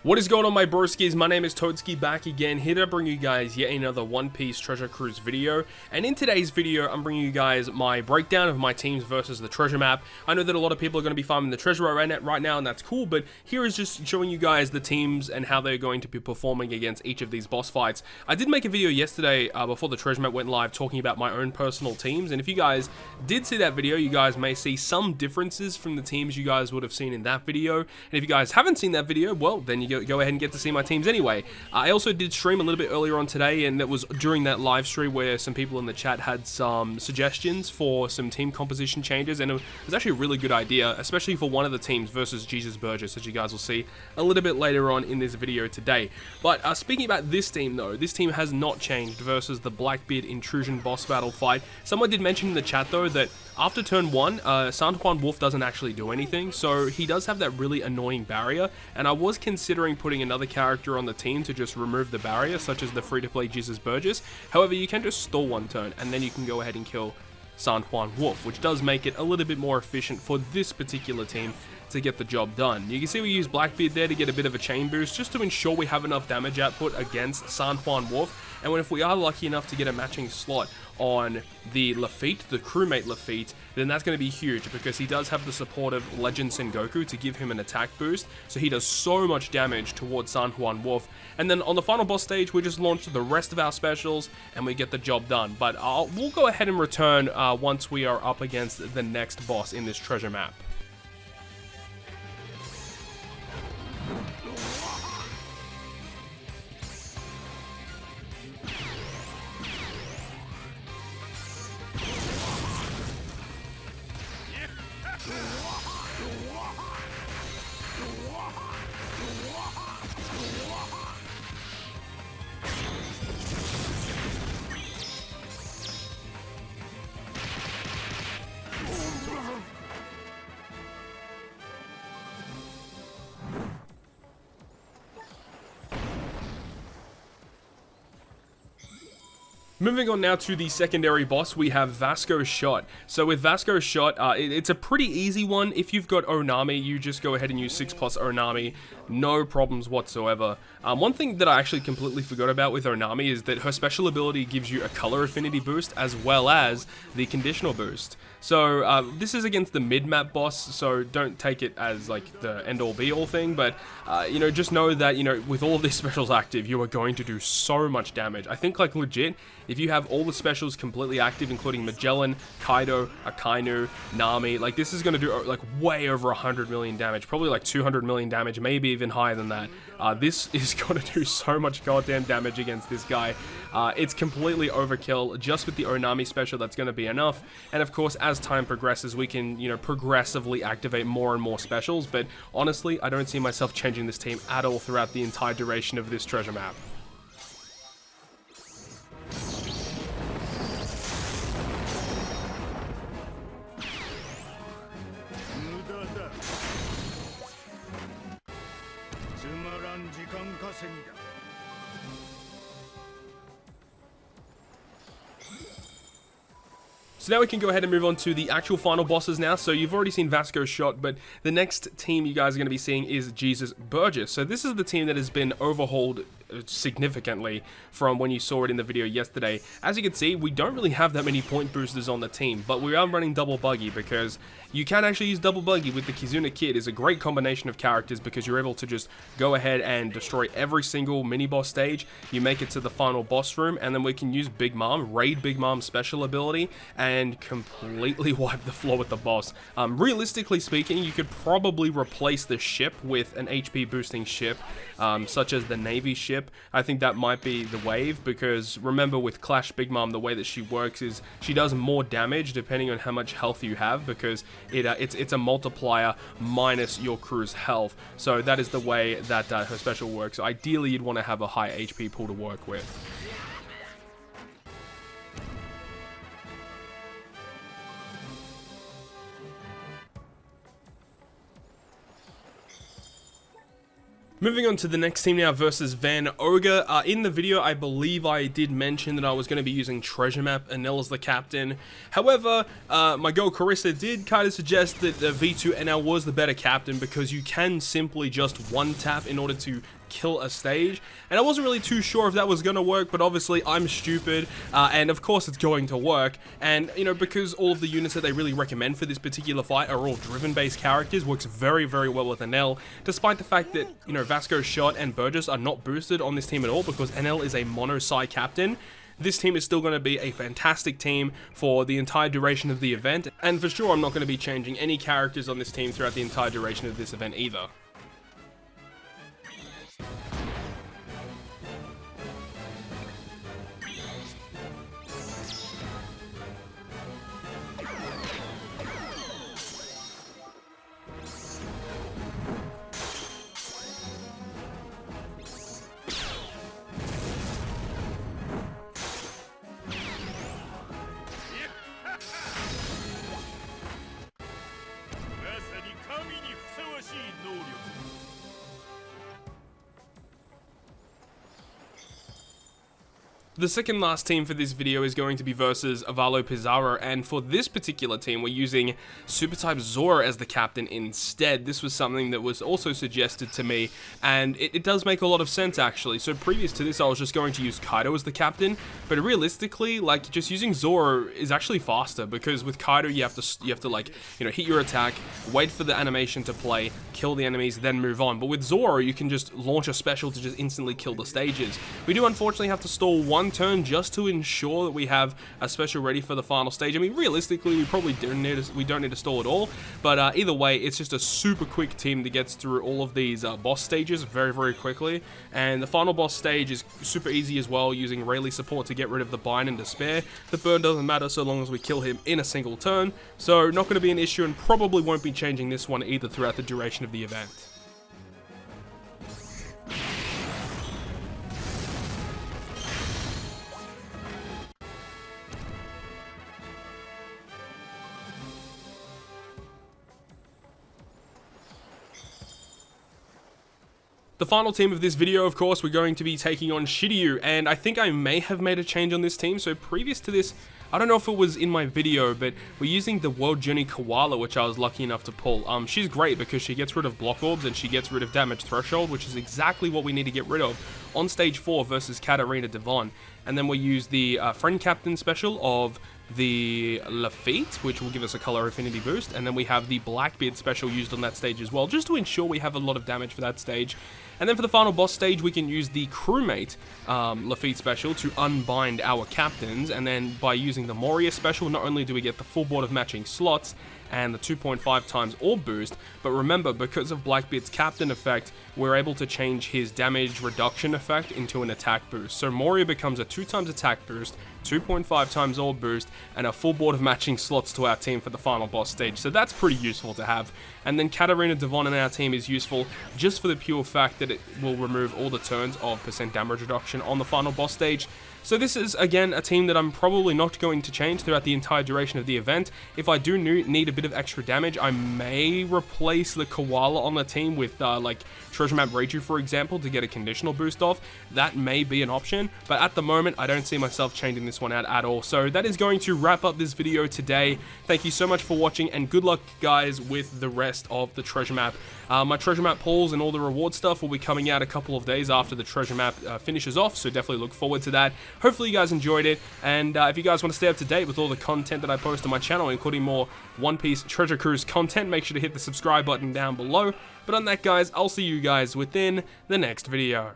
What is going on, my broskiis? My name is Toadskii, back again, here to bring you guys yet another One Piece Treasure Cruise video. And in today's video, I'm bringing you guys my breakdown of my teams versus the treasure map. I know that a lot of people are going to be farming the treasure right now, and that's cool, but here is just showing you guys the teams and how they're going to be performing against each of these boss fights. I did make a video yesterday before the treasure map went live talking about my own personal teams, and if you guys did see that video, you guys may see some differences from the teams you guys would have seen in that video. And if you guys haven't seen that video, well, then you go ahead and get to see my teams anyway. I also did stream a little bit earlier on today, and that was during that live stream where some people in the chat had some suggestions for some team composition changes, and it was actually a really good idea, especially for one of the teams versus Jesusburgess, as you guys will see a little bit later on in this video today. But speaking about this team though, this team has not changed versus the Blackbeard Intrusion boss battle fight. Someone did mention in the chat though that after turn 1, Sanjuan Wolf doesn't actually do anything, so he does have that really annoying barrier, and I was considering putting another character on the team to just remove the barrier, such as the free-to-play Jesusburgess. However, you can just stall one turn, and then you can go ahead and kill Sanjuan Wolf, which does make it a little bit more efficient for this particular team to get the job done. You can see we use Blackbeard there to get a bit of a chain boost, just to ensure we have enough damage output against Sanjuan Wolf, and if we are lucky enough to get a matching slot on the Lafitte, the crewmate Lafitte, then that's going to be huge, because he does have the support of Legend Sengoku to give him an attack boost, so he does so much damage towards Sanjuan Wolf. And then on the final boss stage, we just launch the rest of our specials, and we get the job done. But we'll go ahead and return once we are up against the next boss in this treasure map. Moving on now to the secondary boss, we have Vasco Shot. So with Vasco Shot, it's a pretty easy one. If you've got Onami, you just go ahead and use 6+ Onami. No problems whatsoever. One thing that I actually completely forgot about with Onami is that her special ability gives you a color affinity boost as well as the conditional boost. So this is against the mid-map boss, so don't take it as like the end-all be-all thing, but you know, just know that, you know, with all of these specials active, you are going to do so much damage. I think, like, legit, if you have all the specials completely active, including Magellan, Kaido, Akainu, Nami, like, this is going to do like way over 100 million damage, probably like 200 million damage, maybe even higher than that. This is going to do so much goddamn damage against this guy. It's completely overkill. Just with the Onami special, that's going to be enough. And of course, as time progresses, we can, you know, progressively activate more and more specials. But honestly, I don't see myself changing this team at all throughout the entire duration of this treasure map. So now we can go ahead and move on to the actual final bosses now. So you've already seen Vasco Shot, but the next team you guys are going to be seeing is Jesusburgess. So this is the team that has been overhauled significantly from when you saw it in the video yesterday. As you can see, we don't really have that many point boosters on the team, but we are running double buggy, because you can actually use double buggy with the Kizuna Kid. Is a great combination of characters, because you're able to just go ahead and destroy every single mini boss stage. You make it to the final boss room, and then we can use Big Mom, raid Big Mom's special ability, and completely wipe the floor with the boss. Realistically speaking, you could probably replace the ship with an HP boosting ship, such as the Navy ship. I think that might be the wave, because remember, with Clash Big Mom, the way that she works is she does more damage depending on how much health you have, because it's a multiplier minus your crew's health. So that is the way that her special works. So ideally, you'd want to have a high HP pool to work with. Moving on to the next team now versus Vanorger. In the video, I believe I did mention that I was going to be using Treasure Map Enel as the captain. However, my girl Carissa did kind of suggest that the V2 Enel was the better captain because you can simply just one tap in order to kill a stage, and I wasn't really too sure if that was going to work, but obviously I'm stupid, and of course it's going to work. And you know, because all of the units that they really recommend for this particular fight are all driven based characters, works very well with Enel, despite the fact that, you know, Vasco Shot and Burgess are not boosted on this team at all because Enel is a mono side captain. This team is still going to be a fantastic team for the entire duration of the event, and for sure I'm not going to be changing any characters on this team throughout the entire duration of this event either. The second last team for this video is going to be versus Avalo Pizarro, and for this particular team we're using Super Type Zoro as the captain instead. This was something that was also suggested to me, and it does make a lot of sense actually. So previous to this I was just going to use Kaido as the captain, but realistically, like, just using Zoro is actually faster because with Kaido you have to like, you know, hit your attack, wait for the animation to play, kill the enemies, then move on. But with Zoro you can just launch a special to just instantly kill the stages. We do unfortunately have to stall one turn just to ensure that we have a special ready for the final stage. I mean, realistically, we probably don't need to stall at all, but either way, it's just a super quick team that gets through all of these boss stages very quickly, and the final boss stage is super easy as well, using Rayleigh support to get rid of the Bind and Despair. The burn doesn't matter so long as we kill him in a single turn, so not going to be an issue, and probably won't be changing this one either throughout the duration of the event. The final team of this video, of course, we're going to be taking on Shiryu, and I think I may have made a change on this team. So previous to this, I don't know if it was in my video, but we're using the World Journey Koala, which I was lucky enough to pull. She's great because she gets rid of block orbs and she gets rid of damage threshold, which is exactly what we need to get rid of on stage 4 versus Katarina Devon. And then we use the friend captain special of the Lafitte, which will give us a color affinity boost, and then we have the Blackbeard special used on that stage as well, just to ensure we have a lot of damage for that stage. And then for the final boss stage, we can use the crewmate Lafitte special to unbind our captains, and then by using the Moria special, not only do we get the full board of matching slots and the 2.5 times orb boost, but remember, because of Blackbeard's captain effect, we're able to change his damage reduction effect into an attack boost. So Moria becomes a 2 times attack boost, 2.5 times orb boost, and a full board of matching slots to our team for the final boss stage. So that's pretty useful to have. And then Katarina Devon in our team is useful just for the pure fact that it will remove all the turns of % damage reduction on the final boss stage. So this is, again, a team that I'm probably not going to change throughout the entire duration of the event. If I do need a bit of extra damage, I may replace the Koala on the team with, like, Treasure Map Reiju, for example, to get a conditional boost off. That may be an option, but at the moment, I don't see myself changing this one out at all. So that is going to wrap up this video today. Thank you so much for watching, and good luck, guys, with the rest of the Treasure Map. My Treasure Map pulls and all the reward stuff will be coming out a couple of days after the Treasure Map finishes off, so definitely look forward to that. Hopefully you guys enjoyed it, and if you guys want to stay up to date with all the content that I post on my channel, including more One Piece Treasure Cruise content, make sure to hit the subscribe button down below. But on that, guys, I'll see you guys within the next video.